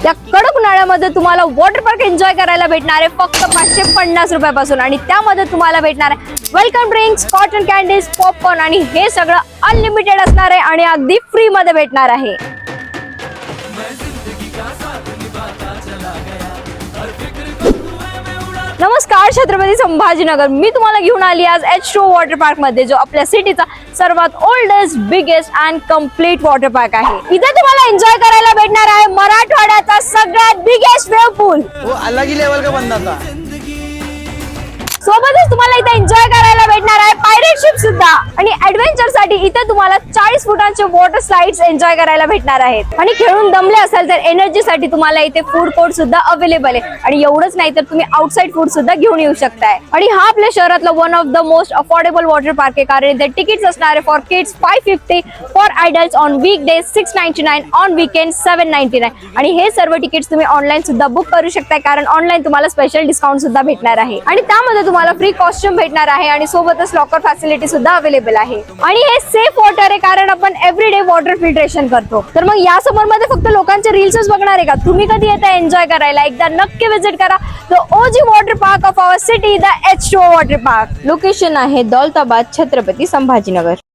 या कडक उन्हाळ्यामध्ये तुम्हाला वॉटर पार्क एन्जॉय करायला भेटणार आहे फक्त 550 रुपयापासून आणि त्यामध्ये तुम्हाला भेटणार आहे welcome drinks, cotton candies, popcorn आणि हे सगळं अनलिमिटेड असणार आहे आणि अगदी फ्री मध्ये भेटणार आहे। नमस्कार छत्रपती संभाजीनगर, मी तुम्हाला घेऊन आली आज H2O वॉटर पार्क मध्ये, जो आपल्या सिटीचा सर्वात oldest, biggest and complete water park आहे। इथे तुम्हाला एन्जॉय करायला भेटणार आहे मराठवाड्याचा सगळ्यात बिगेस्ट वेव्ह पूल। वो अलग ही लेवल का बंदा था। सोबतच तुम्हाला इथे एन्जॉय करायला भेटणार आहे पायरेट शिप सुद्धा आणि ऍडव्हेंचर साठी इथे तुम्हाला 40 फुटांचे वॉटर स्लाइड्स एन्जॉय करायला भेटणार आहेत। आणि खेळून दमले असाल तर एनर्जी साठी तुम्हाला इथे फूड कोर्ट सुद्धा अवेलेबल आहे आणि एवढंच नाही तर तुम्ही आउटसाइड फूड सुद्धा घेऊन येऊ शकताय। आणि हा आपल्या शहरातला one of the most affordable water park आहे, कारण इथे तिकीट्स असणार आहे for kids 550, for adults on weekdays 699, on weekend 799 आणि हे सर्व तिकीट्स तुम्ही ऑनलाईन सुद्धा बुक करू शकताय, कारण ऑनलाईन तुम्हाला स्पेशल डिस्काउंट सुद्धा भेटणार आहे आणि त्यामध्ये तुम्हाला फ्री कॉस्ट्यूम भेटणार आहे आणि सोबतच लॉकर फॅसिलिटी सुद्धा अवेलेबल आहे। आणि हे सेफ वॉटर आहे, कारण आपण एव्हरीडे वॉटर फिल्ट्रेशन करतो। तर मग या समर मध्ये फक्त लोकांचे रील्सच बघणार आहे का? तुम्ही कधी येता एन्जॉय करायला? एकदा नक्की विजिट करा the OG water park of our city, the H2O water park. Location आहे दौलताबाद, छत्रपती संभाजीनगर।